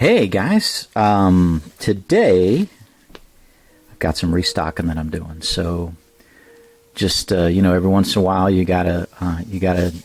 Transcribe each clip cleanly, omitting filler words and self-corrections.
Hey guys, today I've got some restocking that I'm doing. So just every once in a while you gotta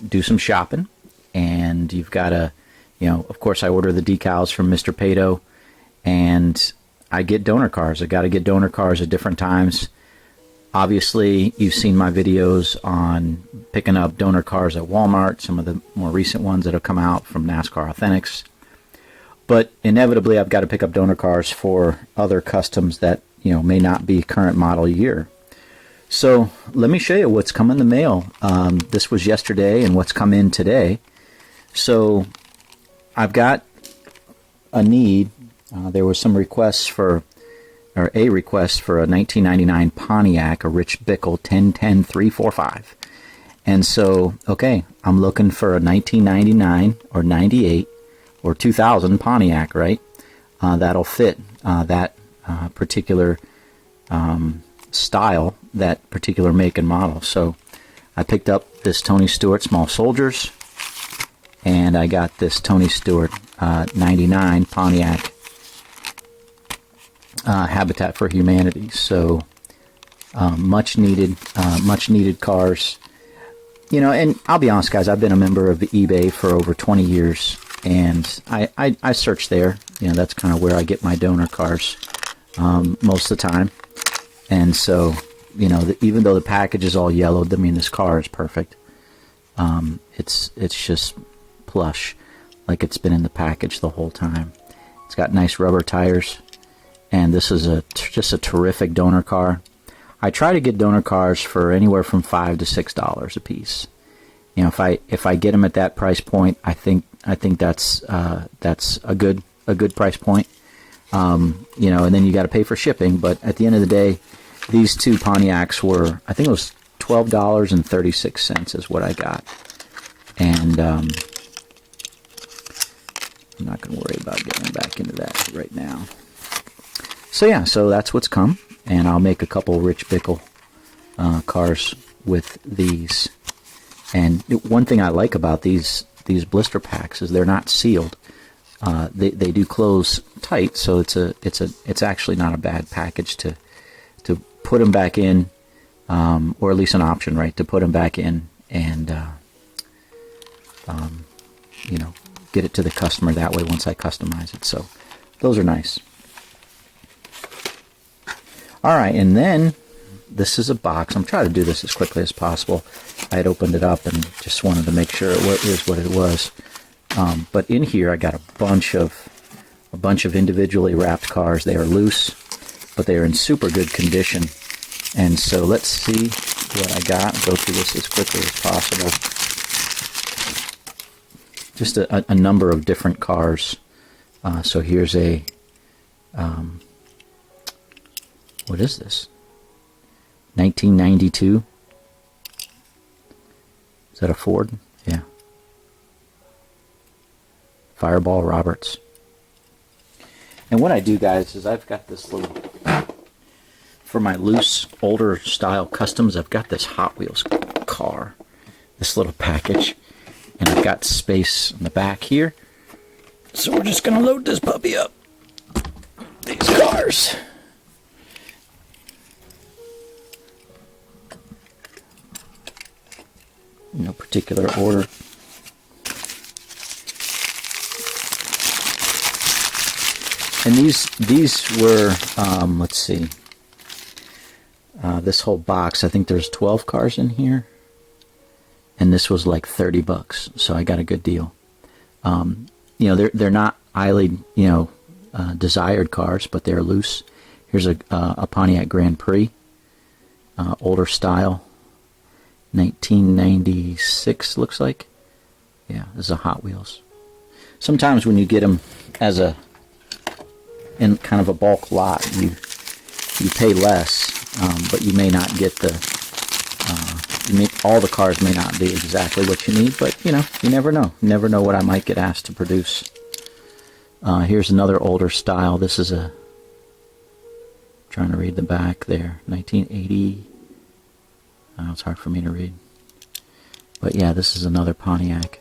do some shopping, and you've gotta, of course I order the decals from Mr. Pato, and I get donor cars. I got to get donor cars at different times. Obviously, you've seen my videos on picking up donor cars at Walmart, some of the more recent ones that have come out from NASCAR Authentics. But inevitably, I've got to pick up donor cars for other customs that, may not be current model year. So let me show you what's come in the mail. This was yesterday and what's come in today. So I've got a need. There was some requests for, or a request for a 1999 Pontiac, a Rich Bickle 1010-345. And so, okay, I'm looking for a 1999 or 98 or 2000 Pontiac, right? That'll fit that particular style, that particular make and model. So I picked up this Tony Stewart Small Soldiers, and I got this Tony Stewart 99 Pontiac Habitat for Humanity. So much needed cars. And I'll be honest, guys, I've been a member of the eBay for over 20 years, and I search there. That's kind of where I get my donor cars most of the time. And so, even though the package is all yellowed, this car is perfect. It's just plush, like it's been in the package the whole time. It's got nice rubber tires, and this is just a terrific donor car. I try to get donor cars for anywhere from $5 to $6 a piece. If I get them at that price point, I think that's a good price point. And then you got to pay for shipping. But at the end of the day, these two Pontiacs were, I think it was $12.36 is what I got. And I'm not going to worry about getting back into that right now. So yeah, so that's what's come, and I'll make a couple Rich Bickle cars with these. And one thing I like about these blister packs is they're not sealed. They do close tight, so it's actually not a bad package to put them back in, or at least an option, right, to put them back in and get it to the customer that way once I customize it. So those are nice. All right, and then this is a box. I'm trying to do this as quickly as possible. I had opened it up and just wanted to make sure it is what it was. But in here, I got a bunch of individually wrapped cars. They are loose, but they are in super good condition. And so let's see what I got. Go through this as quickly as possible. Just a number of different cars. So here's a what is this? 1992. Is that a Ford? Yeah. Fireball Roberts. And what I do, guys, is I've got this little, for my loose, older style customs, I've got this Hot Wheels car, this little package, and I've got space in the back here. So we're just going to load this puppy up. These cars. No particular order. And these were, let's see, this whole box, I think there's 12 cars in here, and this was like $30, so I got a good deal. They're not highly, desired cars, but they're loose. Here's a Pontiac Grand Prix, older style. 1996 looks like. Yeah, this is a Hot Wheels. Sometimes when you get them in kind of a bulk lot, you pay less, but you may not get all the cars may not be exactly what you need, but you never know. You never know what I might get asked to produce. Here's another older style. This is trying to read the back there, 1980. It's hard for me to read. But yeah, this is another Pontiac.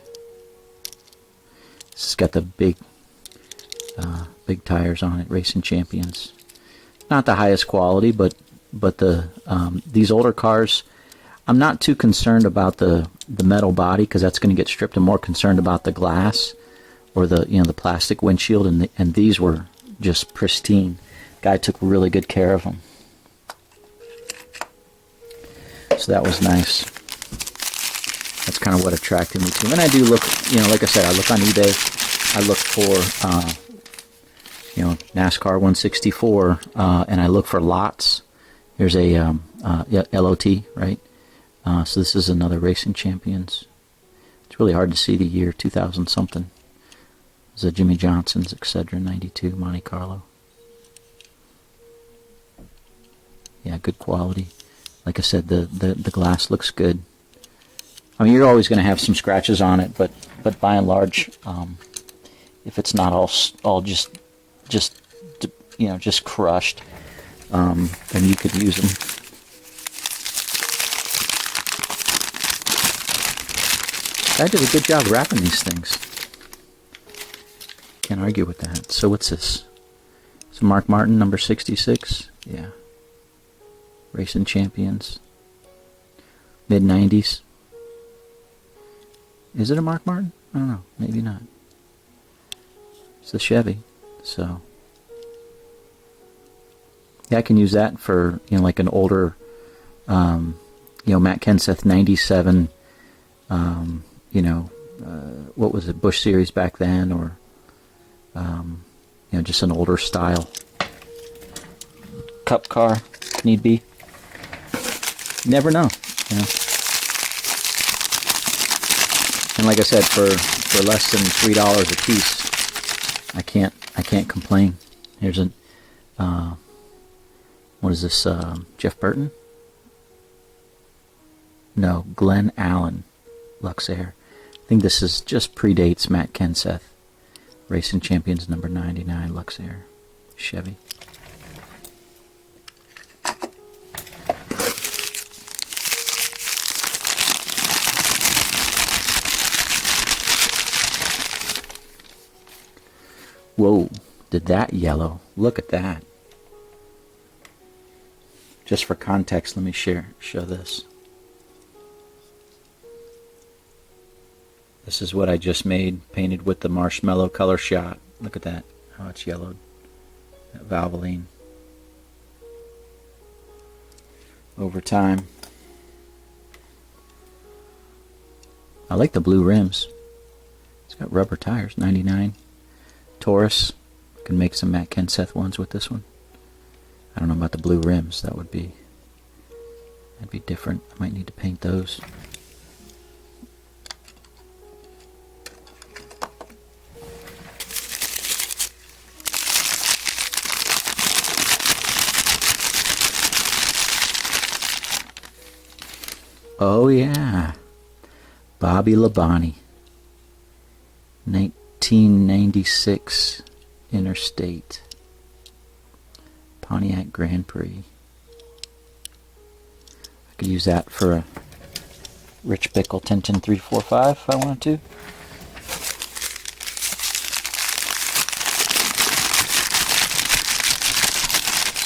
This has got the big big tires on it. Racing Champions. Not the highest quality, but these older cars, I'm not too concerned about the metal body because that's going to get stripped. I'm more concerned about the glass or the plastic windshield, and these were just pristine. Guy took really good care of them. So that was nice. That's kind of what attracted me to him. And I do look, like I said, I look on eBay. I look for, NASCAR 164, and I look for lots. Here's a LOT, right? So this is another Racing Champions. It's really hard to see the year, 2000 something. It's a Jimmy Johnson's, etc. 92 Monte Carlo. Yeah, good quality. Like I said, the glass looks good. I mean, you're always going to have some scratches on it, but by and large, if it's not all just crushed, then you could use them. I did a good job wrapping these things. Can't argue with that. So what's this? It's a Mark Martin, number 66. Yeah. Racing Champions. Mid-90s. Is it a Mark Martin? I don't know. Maybe not. It's the Chevy. So. Yeah, I can use that for, like an older, Matt Kenseth 97, what was it, Busch Series back then, or, just an older style cup car, need be. Never know, And like I said, for less than $3 a piece, I can't complain. Here's a, what is this, Jeff Burton? No, Glenn Allen, Luxair. I think this is just predates Matt Kenseth. Racing Champions number 99, Luxair, Chevy. Whoa, did that yellow? Look at that. Just for context, let me show this. This is what I just made, painted with the marshmallow color shot. Look at that, how it's yellowed. That Valvoline. Over time. I like the blue rims. It's got rubber tires, 99. Taurus. Can make some Matt Kenseth ones with this one. I don't know about the blue rims. That'd be different. I might need to paint those. Oh yeah, Bobby Labonte, 1996 Interstate, Pontiac Grand Prix. I could use that for a Rich Bickle 10-10-345 if I wanted to.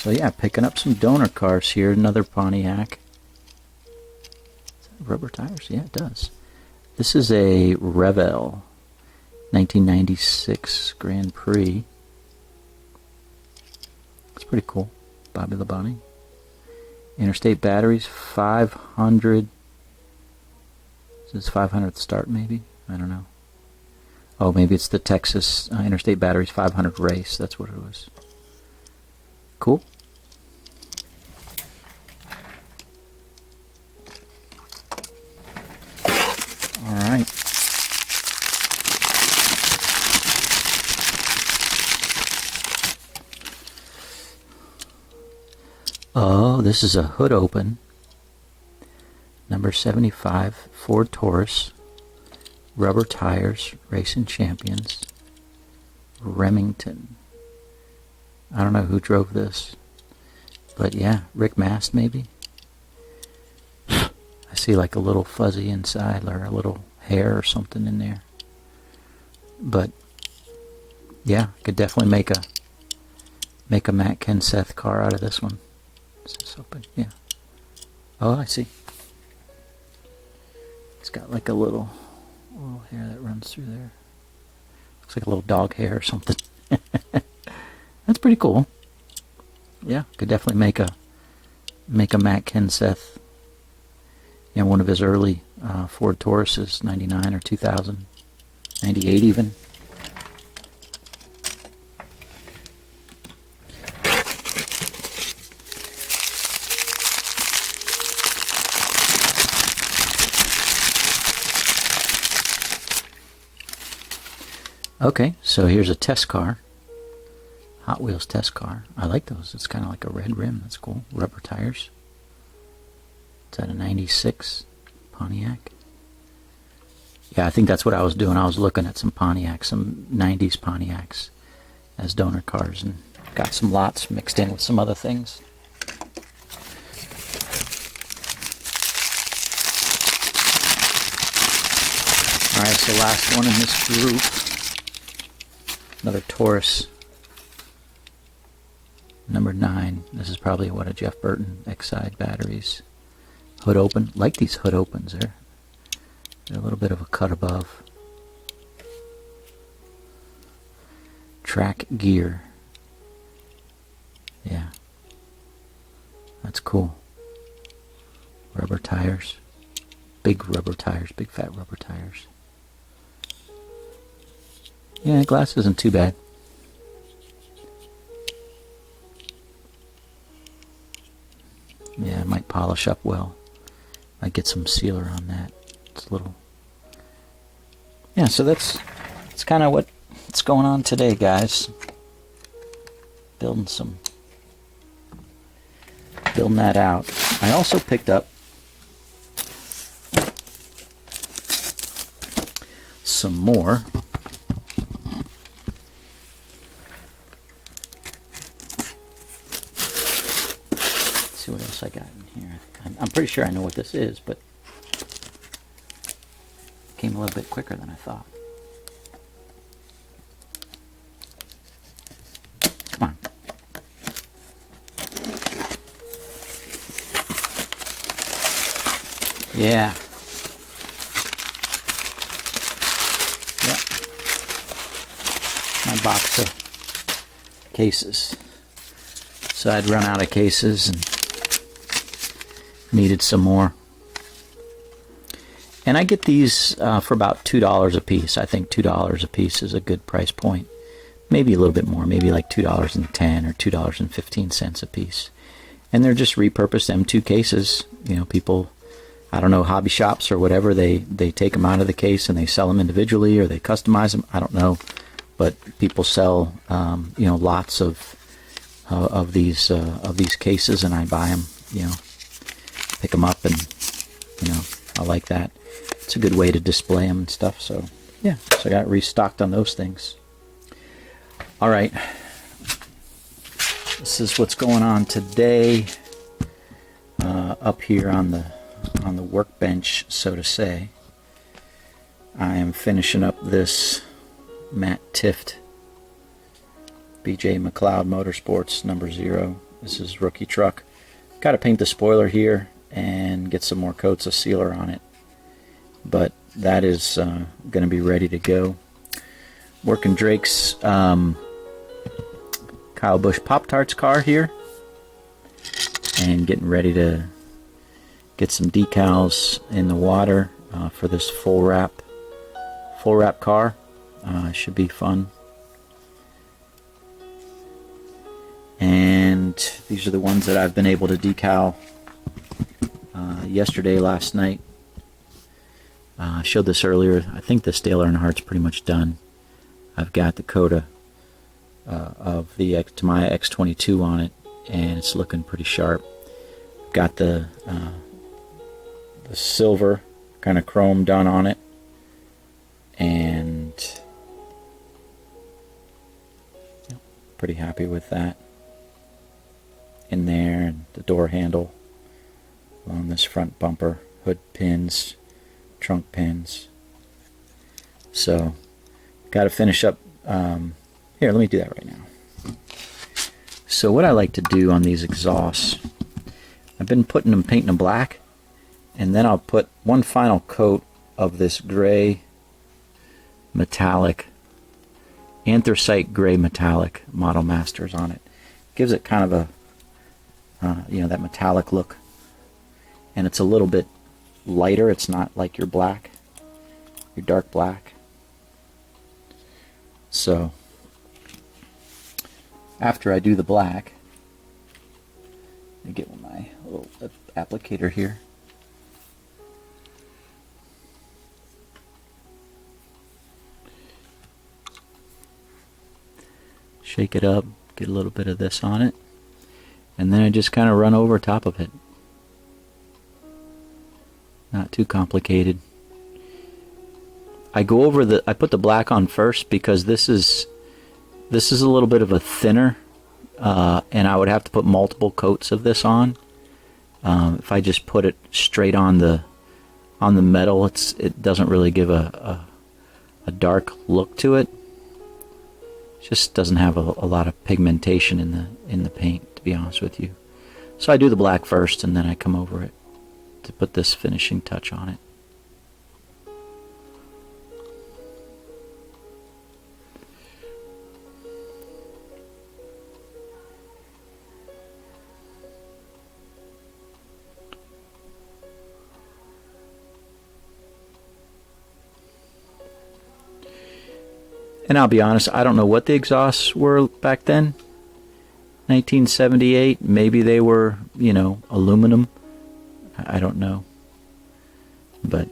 So yeah, picking up some donor cars here. Another Pontiac. Rubber tires? Yeah, it does. This is a Revel 1996 Grand Prix. It's pretty cool. Bobby Labonte. Interstate batteries, 500. Is this 500th start maybe? I don't know. Oh, maybe it's the Texas Interstate batteries 500 race. That's what it was. Cool. Alright. Oh, this is a hood open. Number 75, Ford Taurus. Rubber tires, Racing Champions. Remington. I don't know who drove this. But yeah, Rick Mast maybe. I see like a little fuzzy inside, or a little hair or something in there. But yeah, could definitely make make a Matt Kenseth car out of this one. Is this open? Yeah. Oh, I see. It's got like a little hair that runs through there. Looks like a little dog hair or something. That's pretty cool. Yeah, could definitely make a Matt Kenseth. You know, one of his early Ford Tauruses, 99 or 2000, 98 even. Okay, so here's a test car. Hot Wheels test car. I like those. It's kind of like a red rim. That's cool. Rubber tires. It's at a 96 Pontiac. Yeah, I think that's what I was doing. I was looking at some Pontiacs, some 90s Pontiacs as donor cars, and got some lots mixed in with some other things. Alright, so last one in this group. Another Taurus. Number 9. This is probably what, a Jeff Burton X-Side batteries. Hood open. Like these hood opens. They're a little bit of a cut above. Track gear. Yeah. That's cool. Rubber tires. Big rubber tires. Big fat rubber tires. Yeah, glass isn't too bad. Yeah, it might polish up well. Might get some sealer on that. It's a little... Yeah, so that's kind of what's going on today, guys. Building that out. I also picked up some more. See what else I got in here. I'm pretty sure I know what this is, but it came a little bit quicker than I thought. Come on. Yeah. Yep. My box of cases. So I'd run out of cases and needed some more. And I get these for about $2 a piece. I think $2 a piece is a good price point. Maybe a little bit more, maybe like $2.10 or $2.15 a piece. And they're just repurposed M2 cases. You know, people, I don't know, hobby shops or whatever, they take them out of the case and they sell them individually, or they customize them. I don't know, but people sell you know, lots of these cases, and I buy them. You know, pick them up, and you know, I like that. It's a good way to display them and stuff. So yeah, so I got restocked on those things. All right, this is what's going on today up here on the workbench, so to say. I am finishing up this Matt Tifft BJ McLeod Motorsports number 0. This is rookie truck. Got to paint the spoiler here and get some more coats of sealer on it, but that is going to be ready to go. Working Drake's Kyle Busch Pop-Tarts car here, and getting ready to get some decals in the water for this full wrap car. Should be fun. And these are the ones that I've been able to decal yesterday, last night. I showed this earlier. I think the Stale Earnhardt's pretty much done. I've got the Coda of the Tamiya X22 on it, and it's looking pretty sharp. Got the silver kind of chrome done on it, and pretty happy with that. In there, and the door handle along this front bumper, hood pins, trunk pins. So got to finish up here. Let me do that right now. So what I like to do on these exhausts, I've been painting them black, and then I'll put one final coat of this gray metallic, anthracite gray metallic Model Masters on it. Gives it kind of a that metallic look, and it's a little bit lighter. It's not like your black, your dark black. So after I do the black, let me get my little applicator here. Shake it up, get a little bit of this on it, and then I just kind of run over top of it. Not too complicated. I put the black on first because this is a little bit of a thinner, and I would have to put multiple coats of this on. If I just put it straight on the metal, it doesn't really give a dark look to it. Just doesn't have a lot of pigmentation in the paint, to be honest with you. So I do the black first, and then I come over it to put this finishing touch on it. And I'll be honest, I don't know what the exhausts were back then. 1978, maybe they were, aluminum. I don't know. But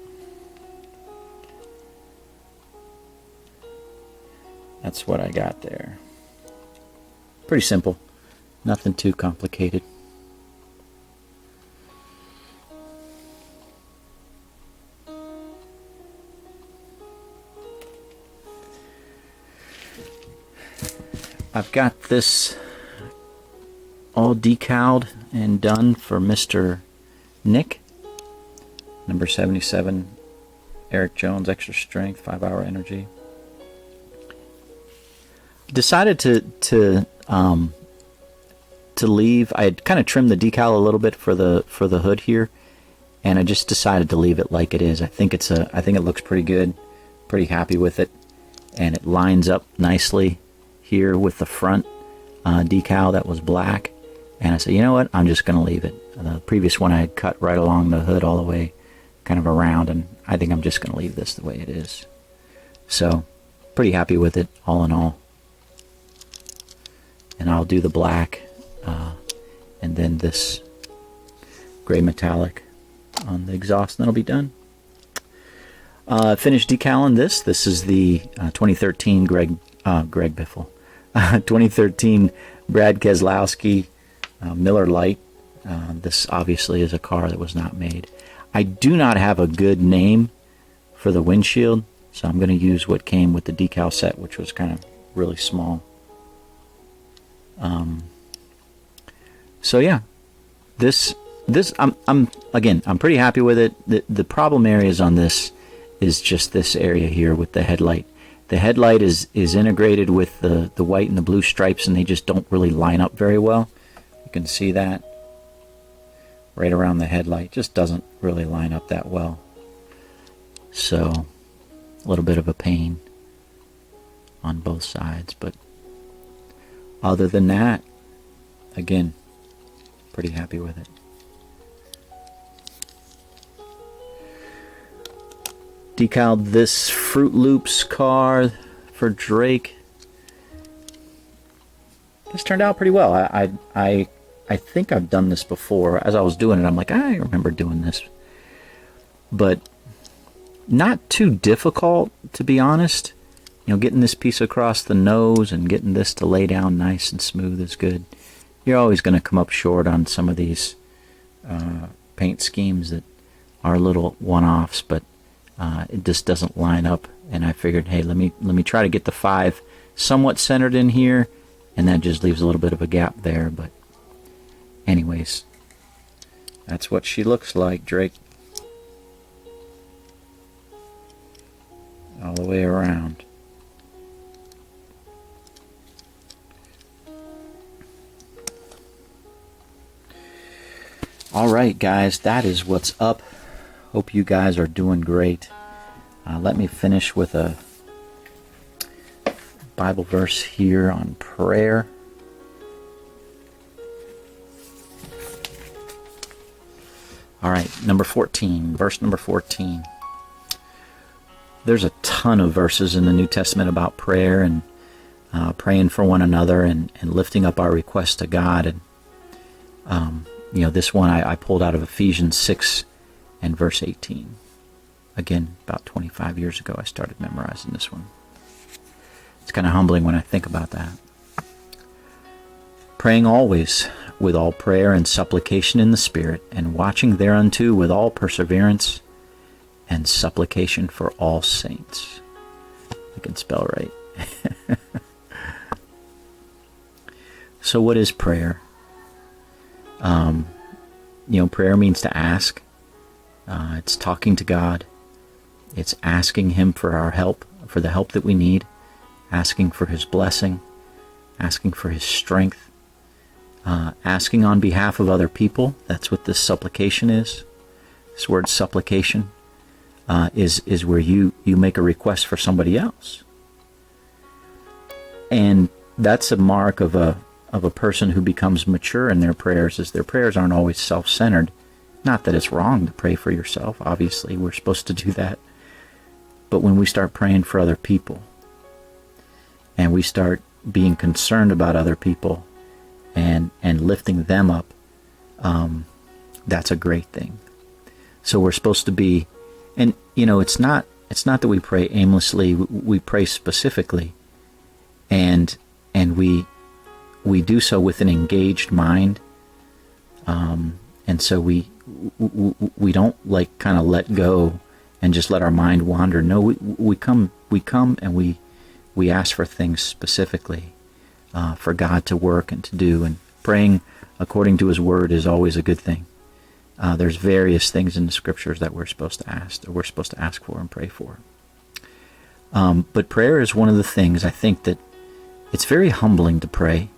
that's what I got there. Pretty simple. Nothing too complicated. I've got this all decaled and done for Mr. Nick. Number 77, Eric Jones, extra strength, 5-hour energy. Decided to leave. I had kind of trimmed the decal a little bit for the hood here, and I just decided to leave it like it is. I think it looks pretty good. Pretty happy with it, and it lines up nicely here with the front decal that was black, and I said, you know what, I'm just going to leave it. The previous one I had cut right along the hood all the way kind of around, and I think I'm just going to leave this the way it is. So pretty happy with it all in all. And I'll do the black and then this gray metallic on the exhaust, and that'll be done. Finished decaling this. This is the 2013 Greg Biffle. 2013 Brad Keselowski Miller Lite. This obviously is a car that was not made. I do not have a good name for the windshield, so I'm going to use what came with the decal set, which was kind of really small. So yeah, this I'm pretty happy with it. The problem areas on this is just this area here with the headlight. The headlight is integrated with the white and the blue stripes, and they just don't really line up very well. You can see that right around the headlight. Just doesn't really line up that well. So a little bit of a pain on both sides, but other than that, again, pretty happy with it. Decaled this Fruit Loops car for Drake. This turned out pretty well. I think I've done this before. As I was doing it, I'm like, I remember doing this. But not too difficult, to be honest. Getting this piece across the nose and getting this to lay down nice and smooth is good. You're always going to come up short on some of these paint schemes that are little one-offs, but it just doesn't line up, and I figured, hey, let me try to get the 5 somewhat centered in here, and that just leaves a little bit of a gap there. But anyways, that's what she looks like, Drake, all the way around. All right, guys, that is what's up. Hope you guys are doing great. Let me finish with a Bible verse here on prayer. All right, number 14, verse number 14. There's a ton of verses in the New Testament about prayer and praying for one another and lifting up our requests to God. And this one I pulled out of Ephesians 6 and verse 18. Again, about 25 years ago, I started memorizing this one. It's kind of humbling when I think about that. Praying always with all prayer and supplication in the Spirit, and watching thereunto with all perseverance and supplication for all saints. I can spell right. So what is prayer? Prayer means to ask. It's talking to God. It's asking Him for our help, for the help that we need, asking for His blessing, asking for His strength, asking on behalf of other people. That's what this supplication is. This word supplication is where you make a request for somebody else. And that's a mark of a person who becomes mature in their prayers, is their prayers aren't always self-centered. Not that it's wrong to pray for yourself. Obviously, we're supposed to do that. But when we start praying for other people, and we start being concerned about other people and lifting them up, that's a great thing. So we're supposed to be, and it's not that we pray aimlessly. We pray specifically, and we do so with an engaged mind, and so we don't kind of let go and just let our mind wander. No, we come and we ask for things specifically for God to work and to do. And praying according to His Word is always a good thing. There's various things in the Scriptures that we're supposed to ask for and pray for. But prayer is one of the things, I think, that it's very humbling to pray.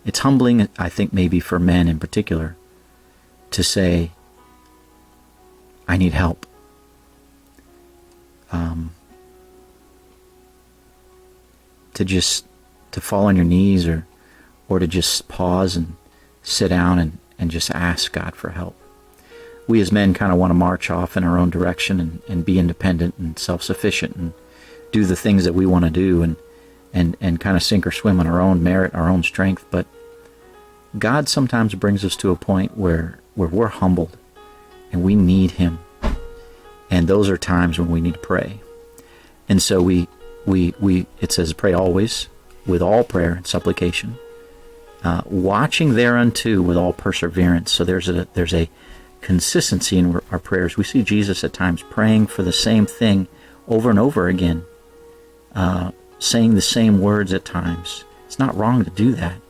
It's humbling, I think, maybe for men in particular, to say, I need help. To fall on your knees or to just pause and sit down and just ask God for help. We as men kind of want to march off in our own direction and be independent and self-sufficient and do the things that we want to do and kind of sink or swim on our own merit, our own strength. But God sometimes brings us to a point where we're humbled and we need Him. And those are times when we need to pray. And so it says pray always with all prayer and supplication, watching thereunto with all perseverance. So there's a consistency in our prayers. We see Jesus at times praying for the same thing over and over again, saying the same words at times. It's not wrong to do that.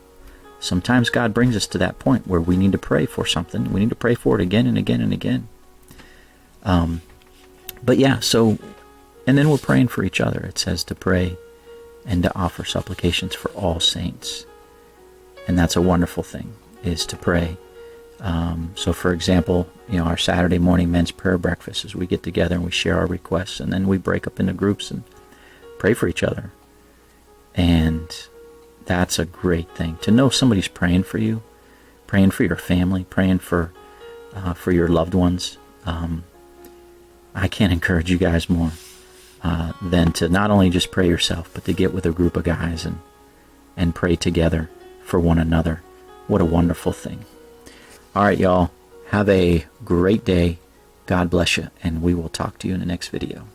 Sometimes God brings us to that point where we need to pray for something. We need to pray for it again and again and again. But yeah, and then we're praying for each other. It says to pray and to offer supplications for all saints. And that's a wonderful thing, is to pray. So for example, our Saturday morning men's prayer breakfast is we get together and we share our requests, and then we break up into groups and pray for each other. And that's a great thing, to know somebody's praying for you, praying for your family, praying for your loved ones. I can't encourage you guys more than to not only just pray yourself, but to get with a group of guys and pray together for one another. What a wonderful thing. All right, y'all. Have a great day. God bless you, and we will talk to you in the next video.